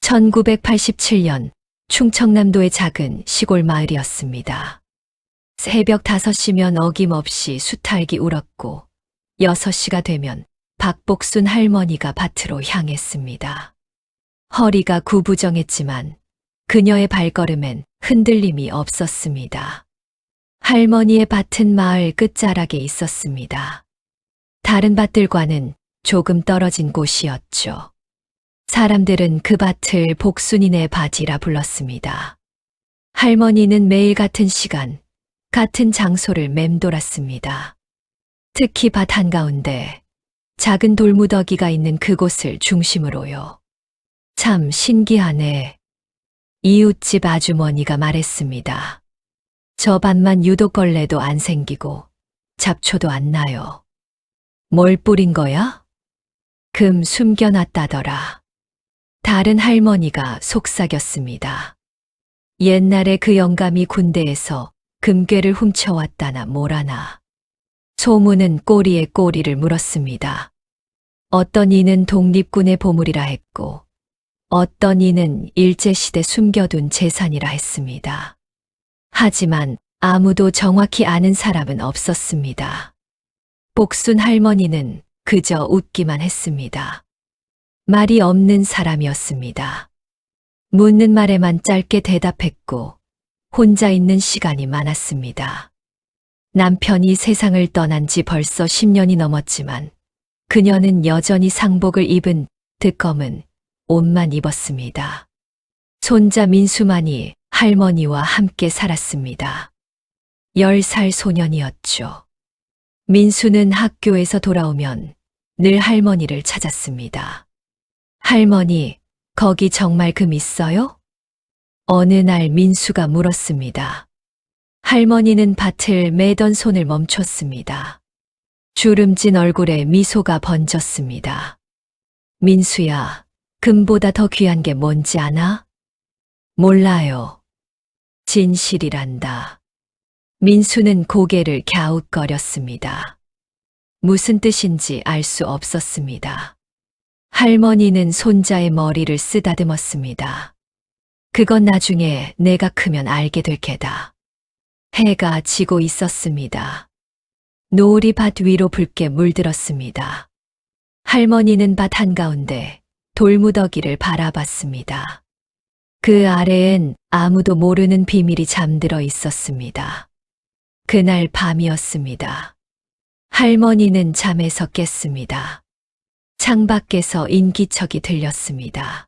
1987년 충청남도의 작은 시골 마을이었습니다. 새벽 5시면 어김없이 수탉이 울었고 6시가 되면 박복순 할머니가 밭으로 향했습니다. 허리가 구부정했지만 그녀의 발걸음엔 흔들림이 없었습니다. 할머니의 밭은 마을 끝자락에 있었습니다. 다른 밭들과는 조금 떨어진 곳이었죠. 사람들은 그 밭을 복순이네 밭이라 불렀습니다. 할머니는 매일 같은 시간, 같은 장소를 맴돌았습니다. 특히 밭 한가운데 작은 돌무더기가 있는 그곳을 중심으로요. 참 신기하네. 이웃집 아주머니가 말했습니다. 저 밭만 유독 걸레도 안 생기고 잡초도 안 나요. 뭘 뿌린 거야? 금 숨겨놨다더라. 다른 할머니가 속삭였습니다. 옛날에 그 영감이 군대에서 금괴를 훔쳐왔다나 뭐라나. 소문은 꼬리에 꼬리를 물었습니다. 어떤 이는 독립군의 보물이라 했고 어떤 이는 일제시대 숨겨둔 재산이라 했습니다. 하지만 아무도 정확히 아는 사람은 없었습니다. 복순 할머니는 그저 웃기만 했습니다. 말이 없는 사람이었습니다. 묻는 말에만 짧게 대답했고 혼자 있는 시간이 많았습니다. 남편이 세상을 떠난 지 벌써 10년이 넘었지만 그녀는 여전히 상복을 입은 득검은 옷만 입었습니다. 손자 민수만이 할머니와 함께 살았습니다. 10살 소년이었죠. 민수는 학교에서 돌아오면 늘 할머니를 찾았습니다. 할머니, 거기 정말 금 있어요? 어느 날 민수가 물었습니다. 할머니는 밭을 매던 손을 멈췄습니다. 주름진 얼굴에 미소가 번졌습니다. 민수야, 금보다 더 귀한 게 뭔지 아나? 몰라요. 진실이란다. 민수는 고개를 갸웃거렸습니다. 무슨 뜻인지 알 수 없었습니다. 할머니는 손자의 머리를 쓰다듬었습니다. 그건 나중에 내가 크면 알게 될 게다. 해가 지고 있었습니다. 노을이 밭 위로 붉게 물들었습니다. 할머니는 밭 한가운데 돌무더기를 바라봤습니다. 그 아래엔 아무도 모르는 비밀이 잠들어 있었습니다. 그날 밤이었습니다. 할머니는 잠에서 깼습니다. 창밖에서 인기척이 들렸습니다.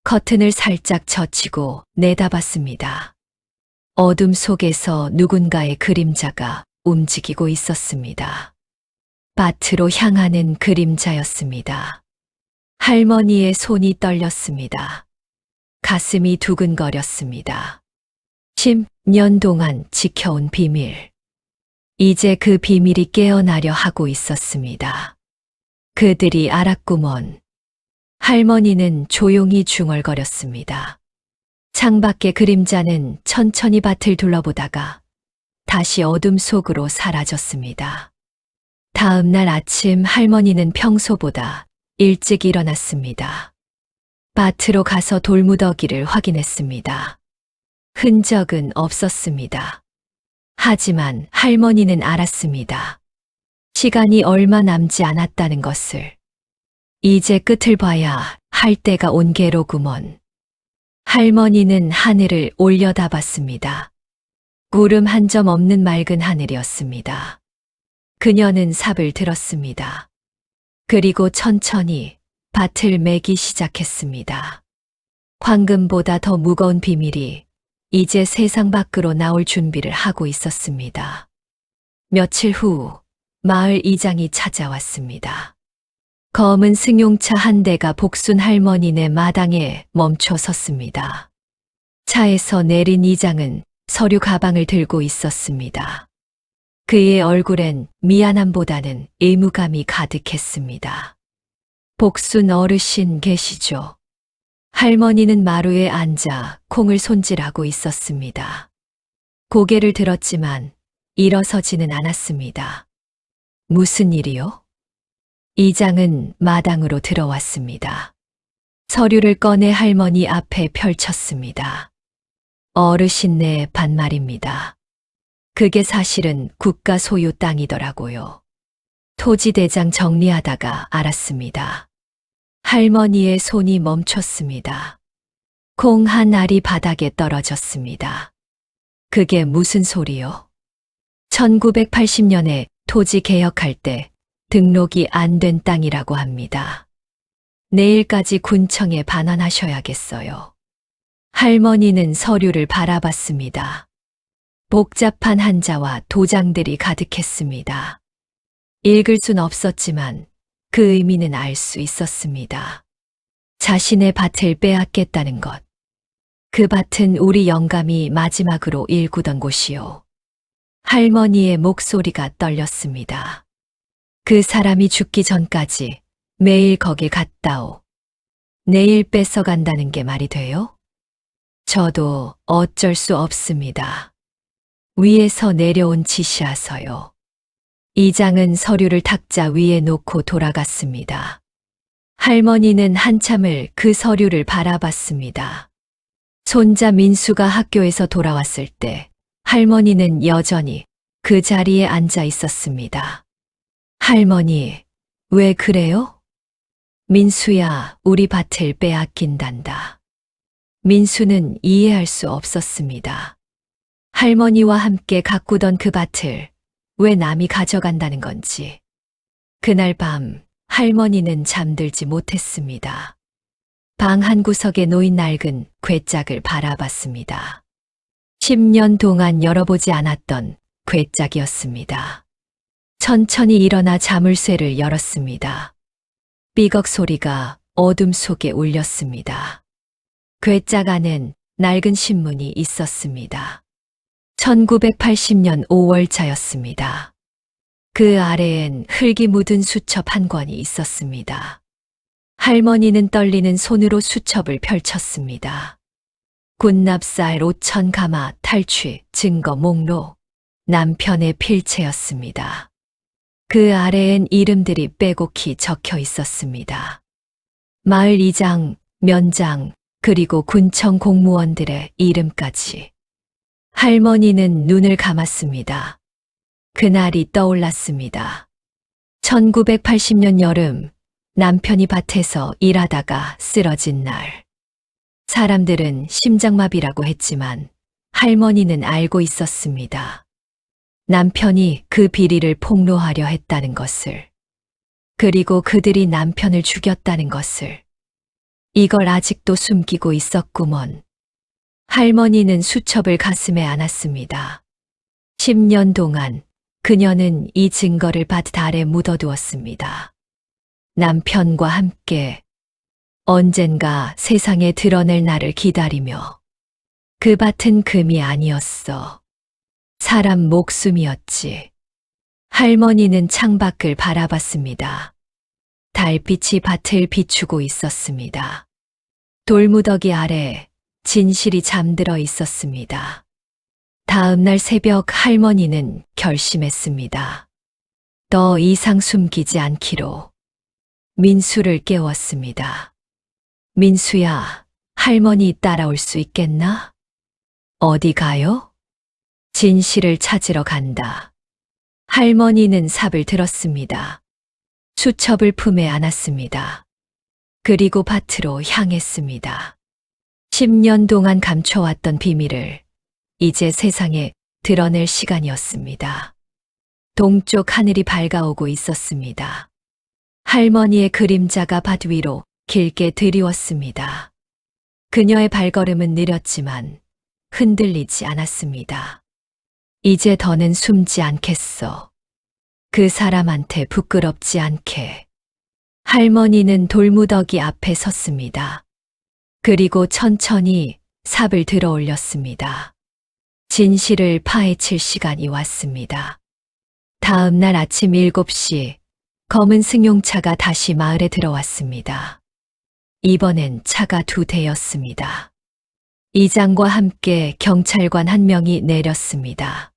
커튼을 살짝 젖히고 내다봤습니다. 어둠 속에서 누군가의 그림자가 움직이고 있었습니다. 밭으로 향하는 그림자였습니다. 할머니의 손이 떨렸습니다. 가슴이 두근거렸습니다. 10년 동안 지켜온 비밀. 이제 그 비밀이 깨어나려 하고 있었습니다. 그들이 알았구먼. 할머니는 조용히 중얼거렸습니다. 창밖의 그림자는 천천히 밭을 둘러보다가 다시 어둠 속으로 사라졌습니다. 다음 날 아침 할머니는 평소보다 일찍 일어났습니다. 밭으로 가서 돌무더기를 확인했습니다. 흔적은 없었습니다. 하지만 할머니는 알았습니다. 시간이 얼마 남지 않았다는 것을. 이제 끝을 봐야 할 때가 온 게로구먼. 할머니는 하늘을 올려다봤습니다. 구름 한 점 없는 맑은 하늘이었습니다. 그녀는 삽을 들었습니다. 그리고 천천히 밭을 매기 시작했습니다. 황금보다 더 무거운 비밀이 이제 세상 밖으로 나올 준비를 하고 있었습니다. 며칠 후 마을 이장이 찾아왔습니다. 검은 승용차 한 대가 복순 할머니네 마당에 멈춰 섰습니다. 차에서 내린 이장은 서류 가방을 들고 있었습니다. 그의 얼굴엔 미안함보다는 의무감이 가득했습니다. 복순 어르신 계시죠? 할머니는 마루에 앉아 콩을 손질하고 있었습니다. 고개를 들었지만 일어서지는 않았습니다. 무슨 일이요? 이장은 마당으로 들어왔습니다. 서류를 꺼내 할머니 앞에 펼쳤습니다. 어르신네 반말입니다. 그게 사실은 국가 소유 땅이더라고요. 토지대장 정리하다가 알았습니다. 할머니의 손이 멈췄습니다. 콩 한 알이 바닥에 떨어졌습니다. 그게 무슨 소리요? 1980년에 토지 개혁할 때 등록이 안 된 땅이라고 합니다. 내일까지 군청에 반환하셔야겠어요. 할머니는 서류를 바라봤습니다. 복잡한 한자와 도장들이 가득했습니다. 읽을 순 없었지만 그 의미는 알 수 있었습니다. 자신의 밭을 빼앗겠다는 것. 그 밭은 우리 영감이 마지막으로 일구던 곳이요. 할머니의 목소리가 떨렸습니다. 그 사람이 죽기 전까지 매일 거기 갔다오. 내일 뺏어간다는 게 말이 돼요? 저도 어쩔 수 없습니다. 위에서 내려온 지시라서요. 이장은 서류를 탁자 위에 놓고 돌아갔습니다. 할머니는 한참을 그 서류를 바라봤습니다. 손자 민수가 학교에서 돌아왔을 때 할머니는 여전히 그 자리에 앉아 있었습니다. 할머니, 왜 그래요? 민수야, 우리 밭을 빼앗긴단다. 민수는 이해할 수 없었습니다. 할머니와 함께 가꾸던 그 밭을 왜 남이 가져간다는 건지. 그날 밤 할머니는 잠들지 못했습니다. 방 한구석에 놓인 낡은 괴짝을 바라봤습니다. 10년 동안 열어보지 않았던 괴짝이었습니다. 천천히 일어나 자물쇠를 열었습니다. 삐걱 소리가 어둠 속에 울렸습니다. 괴짝 안엔 낡은 신문이 있었습니다. 1980년 5월자였습니다. 그 아래엔 흙이 묻은 수첩 한 권이 있었습니다. 할머니는 떨리는 손으로 수첩을 펼쳤습니다. 군납살 5천 가마 탈취 증거 목록 남편의 필체였습니다. 그 아래엔 이름들이 빼곡히 적혀 있었습니다. 마을 이장, 면장, 그리고 군청 공무원들의 이름까지. 할머니는 눈을 감았습니다. 그날이 떠올랐습니다. 1980년 여름 남편이 밭에서 일하다가 쓰러진 날. 사람들은 심장마비라고 했지만 할머니는 알고 있었습니다. 남편이 그 비리를 폭로하려 했다는 것을. 그리고 그들이 남편을 죽였다는 것을. 이걸 아직도 숨기고 있었구먼. 할머니는 수첩을 가슴에 안았습니다. 10년 동안 그녀는 이 증거를 밭 아래 묻어두었습니다. 남편과 함께 언젠가 세상에 드러낼 날을 기다리며. 그 밭은 금이 아니었어. 사람 목숨이었지. 할머니는 창밖을 바라봤습니다. 달빛이 밭을 비추고 있었습니다. 돌무더기 아래 진실이 잠들어 있었습니다. 다음 날 새벽 할머니는 결심했습니다. 더 이상 숨기지 않기로. 민수를 깨웠습니다. 민수야, 할머니 따라올 수 있겠나? 어디 가요? 진실을 찾으러 간다. 할머니는 삽을 들었습니다. 수첩을 품에 안았습니다. 그리고 밭으로 향했습니다. 10년 동안 감춰왔던 비밀을 이제 세상에 드러낼 시간이었습니다. 동쪽 하늘이 밝아오고 있었습니다. 할머니의 그림자가 밭 위로 길게 드리웠습니다. 그녀의 발걸음은 느렸지만 흔들리지 않았습니다. 이제 더는 숨지 않겠어. 그 사람한테 부끄럽지 않게. 할머니는 돌무더기 앞에 섰습니다. 그리고 천천히 삽을 들어 올렸습니다. 진실을 파헤칠 시간이 왔습니다. 다음 날 아침 7시 검은 승용차가 다시 마을에 들어왔습니다. 이번엔 차가 2대였습니다. 이장과 함께 경찰관 한 명이 내렸습니다.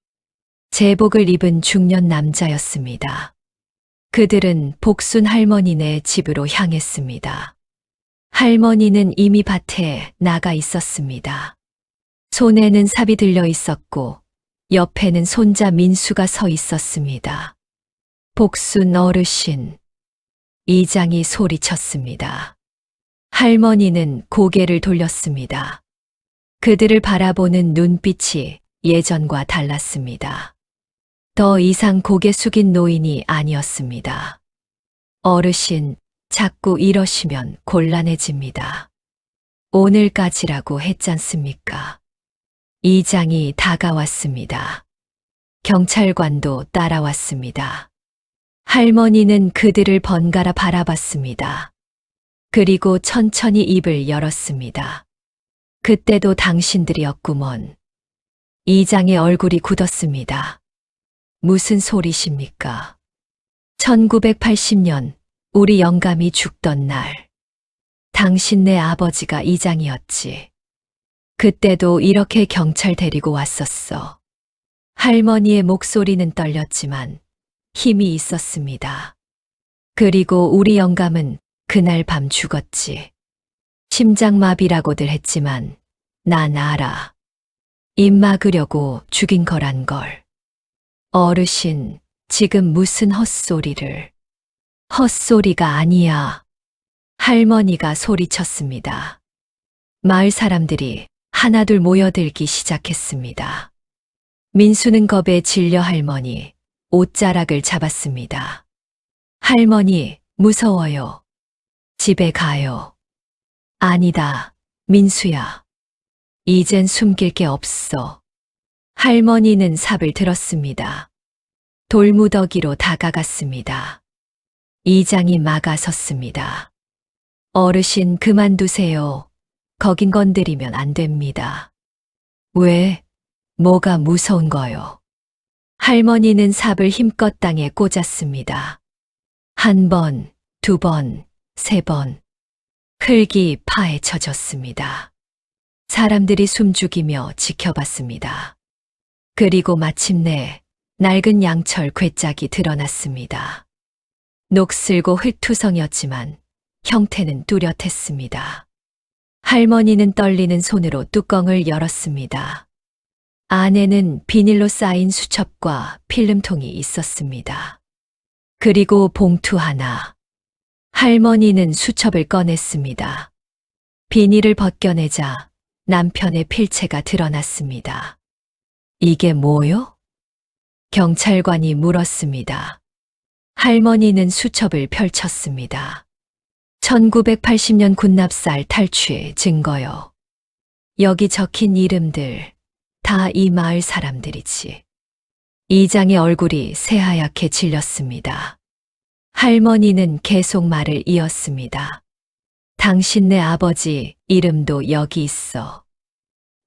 제복을 입은 중년 남자였습니다. 그들은 복순 할머니네 집으로 향했습니다. 할머니는 이미 밭에 나가 있었습니다. 손에는 삽이 들려 있었고 옆에는 손자 민수가 서 있었습니다. 복순 어르신, 이장이 소리쳤습니다. 할머니는 고개를 돌렸습니다. 그들을 바라보는 눈빛이 예전과 달랐습니다. 더 이상 고개 숙인 노인이 아니었습니다. 어르신, 자꾸 이러시면 곤란해집니다. 오늘까지라고 했잖습니까? 이장이 다가왔습니다. 경찰관도 따라왔습니다. 할머니는 그들을 번갈아 바라봤습니다. 그리고 천천히 입을 열었습니다. 그때도 당신들이었구먼. 이장의 얼굴이 굳었습니다. 무슨 소리십니까? 1980년 우리 영감이 죽던 날, 당신네 아버지가 이장이었지. 그때도 이렇게 경찰 데리고 왔었어. 할머니의 목소리는 떨렸지만 힘이 있었습니다. 그리고 우리 영감은 그날 밤 죽었지. 심장마비라고들 했지만 난 알아. 입 막으려고 죽인 거란 걸. 어르신, 지금 무슨 헛소리를. 헛소리가 아니야. 할머니가 소리쳤습니다. 마을 사람들이 하나둘 모여들기 시작했습니다. 민수는 겁에 질려 할머니 옷자락을 잡았습니다. 할머니, 무서워요. 집에 가요. 아니다, 민수야. 이젠 숨길 게 없어. 할머니는 삽을 들었습니다. 돌무더기로 다가갔습니다. 이장이 막아섰습니다. 어르신, 그만두세요. 거긴 건드리면 안 됩니다. 왜? 뭐가 무서운 거요? 할머니는 삽을 힘껏 땅에 꽂았습니다. 한 번, 두 번, 세 번. 흙이 파헤쳐졌습니다. 사람들이 숨죽이며 지켜봤습니다. 그리고 마침내 낡은 양철 괴짝이 드러났습니다. 녹슬고 흙투성이었지만 형태는 뚜렷했습니다. 할머니는 떨리는 손으로 뚜껑을 열었습니다. 안에는 비닐로 쌓인 수첩과 필름통이 있었습니다. 그리고 봉투 하나. 할머니는 수첩을 꺼냈습니다. 비닐을 벗겨내자 남편의 필체가 드러났습니다. 이게 뭐요? 경찰관이 물었습니다. 할머니는 수첩을 펼쳤습니다. 1980년 군납살 탈취의 증거요. 여기 적힌 이름들 다 이 마을 사람들이지. 이장의 얼굴이 새하얗게 질렸습니다. 할머니는 계속 말을 이었습니다. 당신네 아버지 이름도 여기 있어.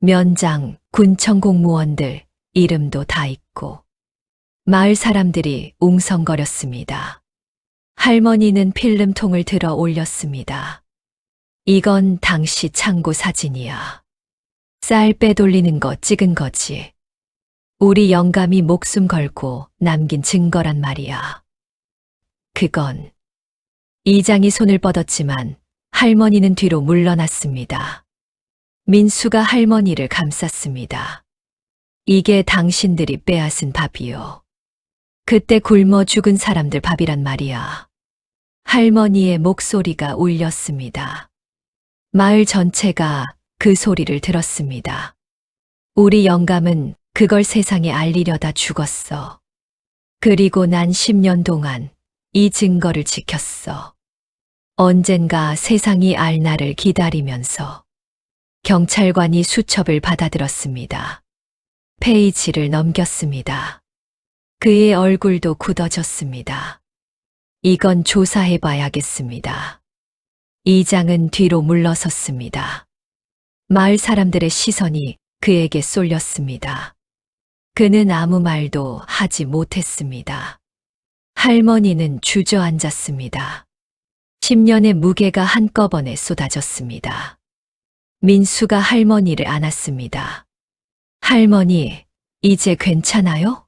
면장, 군청 공무원들 이름도 다 있고. 마을 사람들이 웅성거렸습니다. 할머니는 필름통을 들어 올렸습니다. 이건 당시 창고 사진이야. 쌀 빼돌리는 거 찍은 거지. 우리 영감이 목숨 걸고 남긴 증거란 말이야. 그건. 이장이 손을 뻗었지만 할머니는 뒤로 물러났습니다. 민수가 할머니를 감쌌습니다. 이게 당신들이 빼앗은 밥이요. 그때 굶어 죽은 사람들 밥이란 말이야. 할머니의 목소리가 울렸습니다. 마을 전체가 그 소리를 들었습니다. 우리 영감은 그걸 세상에 알리려다 죽었어. 그리고 난 10년 동안 이 증거를 지켰어. 언젠가 세상이 알 날을 기다리면서. 경찰관이 수첩을 받아들었습니다. 페이지를 넘겼습니다. 그의 얼굴도 굳어졌습니다. 이건 조사해봐야겠습니다. 이장은 뒤로 물러섰습니다. 마을 사람들의 시선이 그에게 쏠렸습니다. 그는 아무 말도 하지 못했습니다. 할머니는 주저앉았습니다. 10년의 무게가 한꺼번에 쏟아졌습니다. 민수가 할머니를 안았습니다. 할머니, 이제 괜찮아요?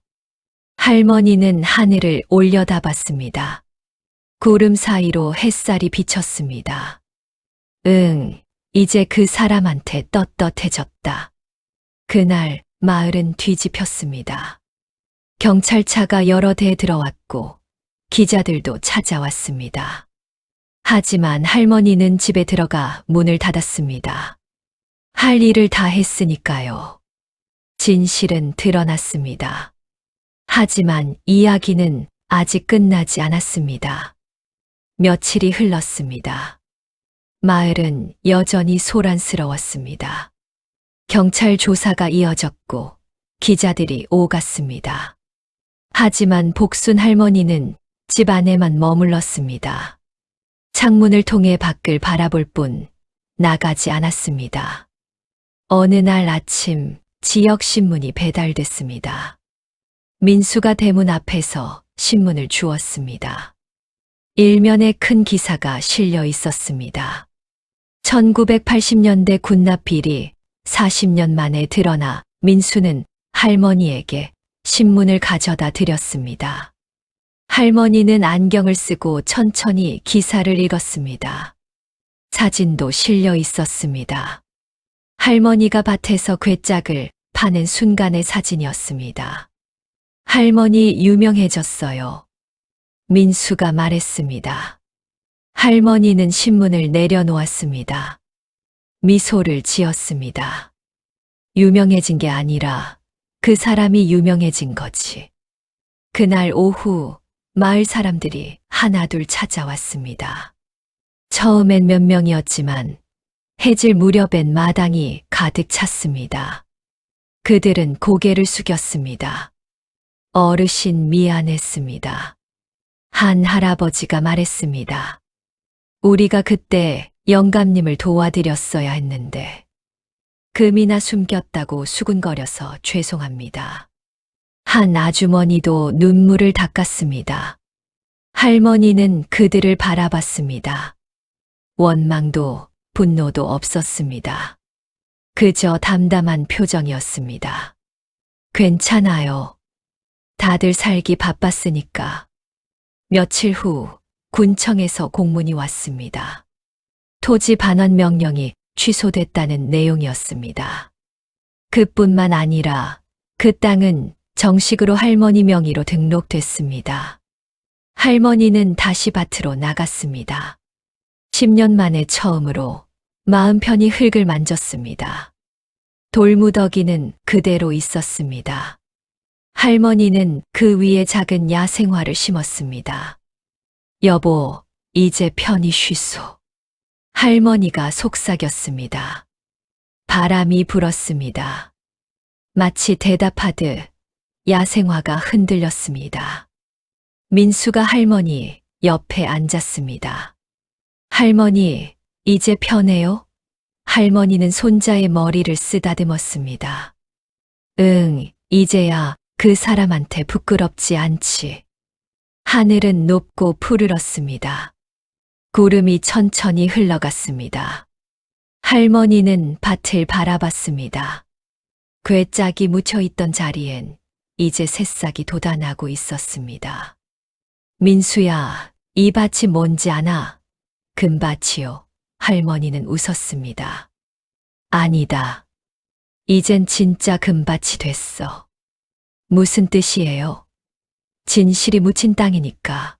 할머니는 하늘을 올려다봤습니다. 구름 사이로 햇살이 비쳤습니다. 응, 이제 그 사람한테 떳떳해졌다. 그날 마을은 뒤집혔습니다. 경찰차가 여러 대 들어왔고 기자들도 찾아왔습니다. 하지만 할머니는 집에 들어가 문을 닫았습니다. 할 일을 다 했으니까요. 진실은 드러났습니다. 하지만 이야기는 아직 끝나지 않았습니다. 며칠이 흘렀습니다. 마을은 여전히 소란스러웠습니다. 경찰 조사가 이어졌고 기자들이 오갔습니다. 하지만 복순 할머니는 집 안에만 머물렀습니다. 창문을 통해 밖을 바라볼 뿐 나가지 않았습니다. 어느 날 아침 지역 신문이 배달됐습니다. 민수가 대문 앞에서 신문을 주었습니다. 일면에 큰 기사가 실려 있었습니다. 1980년대 군납 비리 40년 만에 드러나 민수는 할머니에게 신문을 가져다 드렸습니다. 할머니는 안경을 쓰고 천천히 기사를 읽었습니다. 사진도 실려 있었습니다. 할머니가 밭에서 괴짝을 파는 순간의 사진이었습니다. 할머니 유명해졌어요. 민수가 말했습니다. 할머니는 신문을 내려놓았습니다. 미소를 지었습니다. 유명해진 게 아니라 그 사람이 유명해진 거지. 그날 오후 마을 사람들이 하나둘 찾아왔습니다. 처음엔 몇 명이었지만 해질 무렵엔 마당이 가득 찼습니다. 그들은 고개를 숙였습니다. 어르신 미안했습니다. 한 할아버지가 말했습니다. 우리가 그때 영감님을 도와드렸어야 했는데 금이나 숨겼다고 수군거려서 죄송합니다. 한 아주머니도 눈물을 닦았습니다. 할머니는 그들을 바라봤습니다. 원망도 분노도 없었습니다. 그저 담담한 표정이었습니다. 괜찮아요. 다들 살기 바빴으니까. 며칠 후 군청에서 공문이 왔습니다. 토지 반환 명령이 취소됐다는 내용이었습니다. 그뿐만 아니라 그 땅은 정식으로 할머니 명의로 등록됐습니다. 할머니는 다시 밭으로 나갔습니다. 10년 만에 처음으로 마음 편히 흙을 만졌습니다. 돌무더기는 그대로 있었습니다. 할머니는 그 위에 작은 야생화를 심었습니다. 여보, 이제 편히 쉬소. 할머니가 속삭였습니다. 바람이 불었습니다. 마치 대답하듯 야생화가 흔들렸습니다. 민수가 할머니 옆에 앉았습니다. 할머니, 이제 편해요? 할머니는 손자의 머리를 쓰다듬었습니다. 응, 이제야 그 사람한테 부끄럽지 않지. 하늘은 높고 푸르렀습니다. 구름이 천천히 흘러갔습니다. 할머니는 밭을 바라봤습니다. 괴짝이 묻혀있던 자리엔 이제 새싹이 돋아나고 있었습니다. 민수야, 이 밭이 뭔지 아나? 금밭이요. 할머니는 웃었습니다. 아니다. 이젠 진짜 금밭이 됐어. 무슨 뜻이에요? 진실이 묻힌 땅이니까.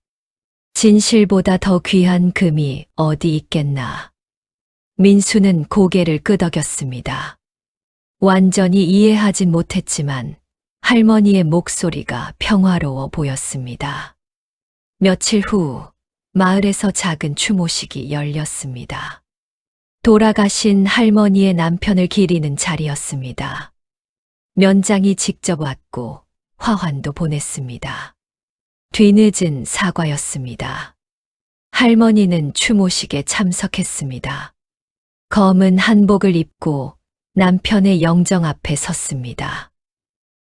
진실보다 더 귀한 금이 어디 있겠나. 민수는 고개를 끄덕였습니다. 완전히 이해하진 못했지만 할머니의 목소리가 평화로워 보였습니다. 며칠 후 마을에서 작은 추모식이 열렸습니다. 돌아가신 할머니의 남편을 기리는 자리였습니다. 면장이 직접 왔고 화환도 보냈습니다. 뒤늦은 사과였습니다. 할머니는 추모식에 참석했습니다. 검은 한복을 입고 남편의 영정 앞에 섰습니다.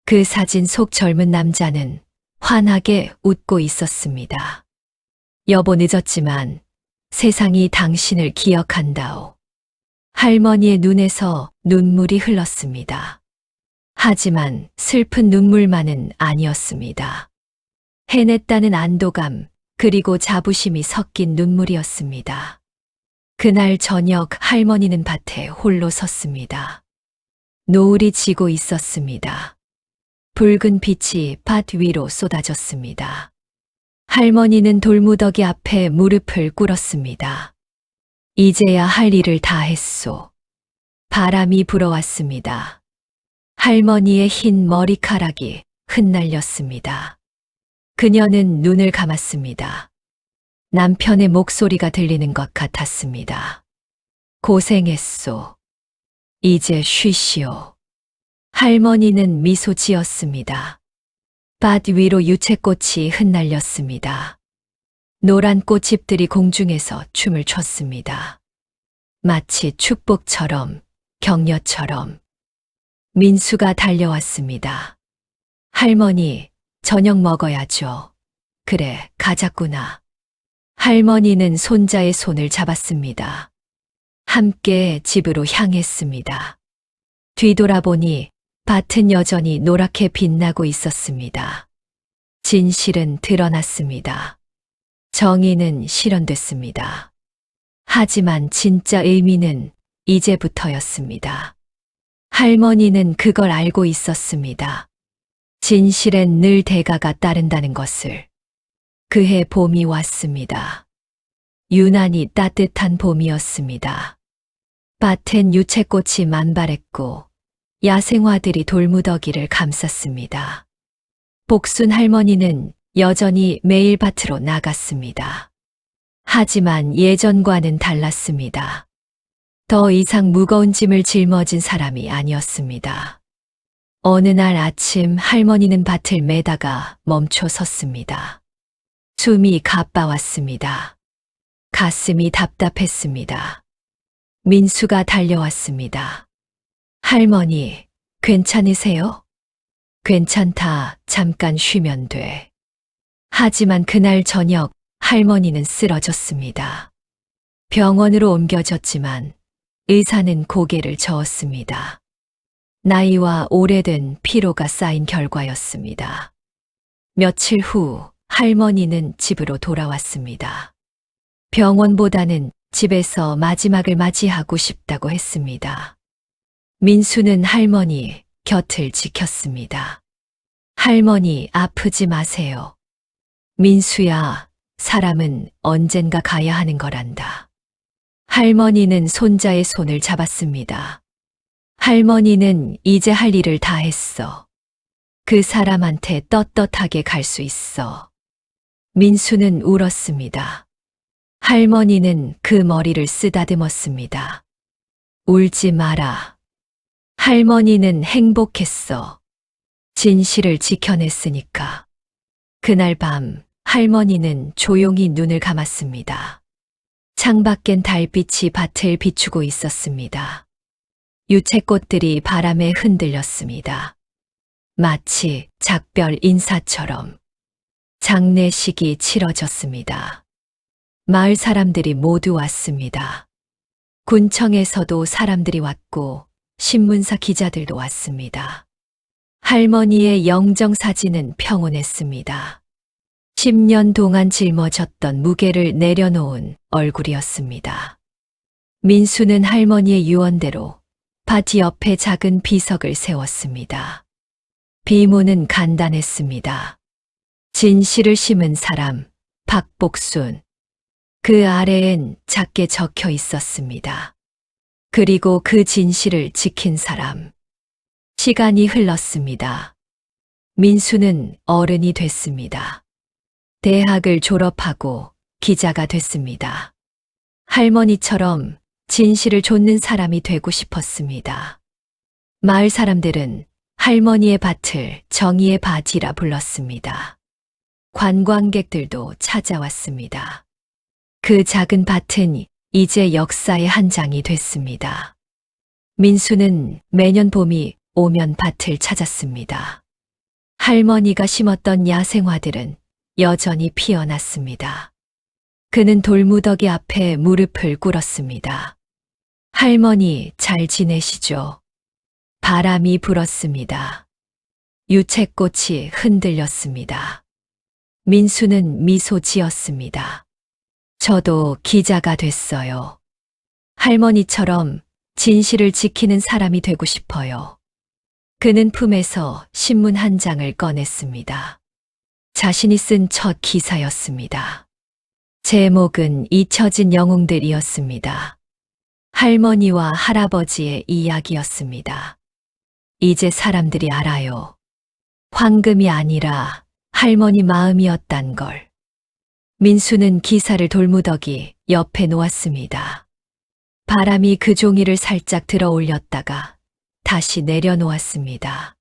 그 사진 속 젊은 남자는 환하게 웃고 있었습니다. 여보, 늦었지만 세상이 당신을 기억한다오. 할머니의 눈에서 눈물이 흘렀습니다. 하지만 슬픈 눈물만은 아니었습니다. 해냈다는 안도감 그리고 자부심이 섞인 눈물이었습니다. 그날 저녁 할머니는 밭에 홀로 섰습니다. 노을이 지고 있었습니다. 붉은 빛이 밭 위로 쏟아졌습니다. 할머니는 돌무더기 앞에 무릎을 꿇었습니다. 이제야 할 일을 다 했소. 바람이 불어왔습니다. 할머니의 흰 머리카락이 흩날렸습니다. 그녀는 눈을 감았습니다. 남편의 목소리가 들리는 것 같았습니다. 고생했소. 이제 쉬시오. 할머니는 미소 지었습니다. 밭 위로 유채꽃이 흩날렸습니다. 노란 꽃잎들이 공중에서 춤을 췄습니다. 마치 축복처럼, 격려처럼. 민수가 달려왔습니다. 할머니, 저녁 먹어야죠. 그래, 가자꾸나. 할머니는 손자의 손을 잡았습니다. 함께 집으로 향했습니다. 뒤돌아보니 밭은 여전히 노랗게 빛나고 있었습니다. 진실은 드러났습니다. 정의는 실현됐습니다. 하지만 진짜 의미는 이제부터였습니다. 할머니는 그걸 알고 있었습니다. 진실엔 늘 대가가 따른다는 것을. 그해 봄이 왔습니다. 유난히 따뜻한 봄이었습니다. 밭엔 유채꽃이 만발했고 야생화들이 돌무더기를 감쌌습니다. 복순 할머니는 여전히 매일 밭으로 나갔습니다. 하지만 예전과는 달랐습니다. 더 이상 무거운 짐을 짊어진 사람이 아니었습니다. 어느 날 아침 할머니는 밭을 매다가 멈춰 섰습니다. 숨이 가빠왔습니다. 가슴이 답답했습니다. 민수가 달려왔습니다. 할머니, 괜찮으세요? 괜찮다, 잠깐 쉬면 돼. 하지만 그날 저녁 할머니는 쓰러졌습니다. 병원으로 옮겨졌지만 의사는 고개를 저었습니다. 나이와 오래된 피로가 쌓인 결과였습니다. 며칠 후 할머니는 집으로 돌아왔습니다. 병원보다는 집에서 마지막을 맞이하고 싶다고 했습니다. 민수는 할머니 곁을 지켰습니다. 할머니 아프지 마세요. 민수야, 사람은 언젠가 가야 하는 거란다. 할머니는 손자의 손을 잡았습니다. 할머니는 이제 할 일을 다 했어. 그 사람한테 떳떳하게 갈 수 있어. 민수는 울었습니다. 할머니는 그 머리를 쓰다듬었습니다. 울지 마라. 할머니는 행복했어. 진실을 지켜냈으니까. 그날 밤 할머니는 조용히 눈을 감았습니다. 창밖엔 달빛이 밭을 비추고 있었습니다. 유채꽃들이 바람에 흔들렸습니다. 마치 작별 인사처럼. 장례식이 치러졌습니다. 마을 사람들이 모두 왔습니다. 군청에서도 사람들이 왔고 신문사 기자들도 왔습니다. 할머니의 영정사진은 평온했습니다. 10년 동안 짊어졌던 무게를 내려놓은 얼굴이었습니다. 민수는 할머니의 유언대로 밭 옆에 작은 비석을 세웠습니다. 비모는 간단했습니다. 진실을 심은 사람, 박복순. 그 아래엔 작게 적혀 있었습니다. 그리고 그 진실을 지킨 사람. 시간이 흘렀습니다. 민수는 어른이 됐습니다. 대학을 졸업하고 기자가 됐습니다. 할머니처럼 진실을 좇는 사람이 되고 싶었습니다. 마을 사람들은 할머니의 밭을 정의의 밭이라 불렀습니다. 관광객들도 찾아왔습니다. 그 작은 밭은 이제 역사의 한 장이 됐습니다. 민수는 매년 봄이 오면 밭을 찾았습니다. 할머니가 심었던 야생화들은 여전히 피어났습니다. 그는 돌무더기 앞에 무릎을 꿇었습니다. 할머니, 잘 지내시죠? 바람이 불었습니다. 유채꽃이 흔들렸습니다. 민수는 미소 지었습니다. 저도 기자가 됐어요. 할머니처럼 진실을 지키는 사람이 되고 싶어요. 그는 품에서 신문 한 장을 꺼냈습니다. 자신이 쓴 첫 기사였습니다. 제목은 잊혀진 영웅들이었습니다. 할머니와 할아버지의 이야기였습니다. 이제 사람들이 알아요. 황금이 아니라 할머니 마음이었단 걸. 민수는 기사를 돌무더기 옆에 놓았습니다. 바람이 그 종이를 살짝 들어 올렸다가 다시 내려놓았습니다.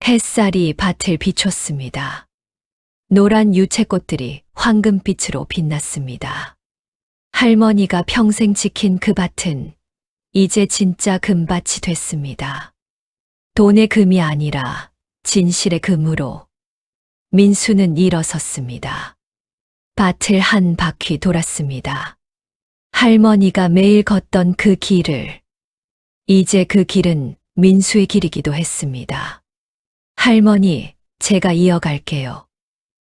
햇살이 밭을 비췄습니다. 노란 유채꽃들이 황금빛으로 빛났습니다. 할머니가 평생 지킨 그 밭은 이제 진짜 금밭이 됐습니다. 돈의 금이 아니라 진실의 금으로. 민수는 일어섰습니다. 밭을 한 바퀴 돌았습니다. 할머니가 매일 걷던 그 길을. 이제 그 길은 민수의 길이기도 했습니다. 할머니, 제가 이어갈게요.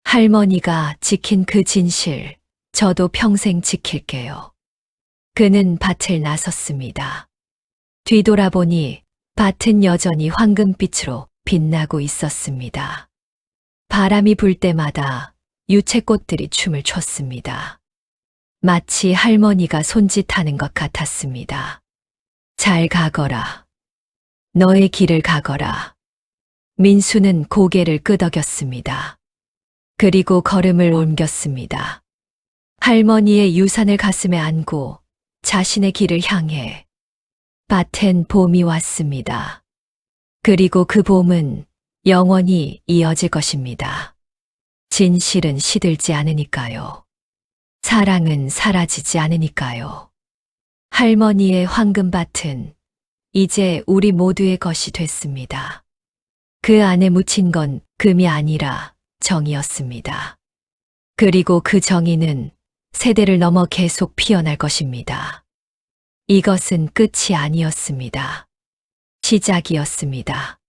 할머니가 지킨 그 진실, 저도 평생 지킬게요. 그는 밭을 나섰습니다. 뒤돌아보니 밭은 여전히 황금빛으로 빛나고 있었습니다. 바람이 불 때마다 유채꽃들이 춤을 췄습니다. 마치 할머니가 손짓하는 것 같았습니다. 잘 가거라. 너의 길을 가거라. 민수는 고개를 끄덕였습니다. 그리고 걸음을 옮겼습니다. 할머니의 유산을 가슴에 안고 자신의 길을 향해. 밭엔 봄이 왔습니다. 그리고 그 봄은 영원히 이어질 것입니다. 진실은 시들지 않으니까요. 사랑은 사라지지 않으니까요. 할머니의 황금밭은 이제 우리 모두의 것이 됐습니다. 그 안에 묻힌 건 금이 아니라 정이었습니다. 그리고 그 정의는 세대를 넘어 계속 피어날 것입니다. 이것은 끝이 아니었습니다. 시작이었습니다.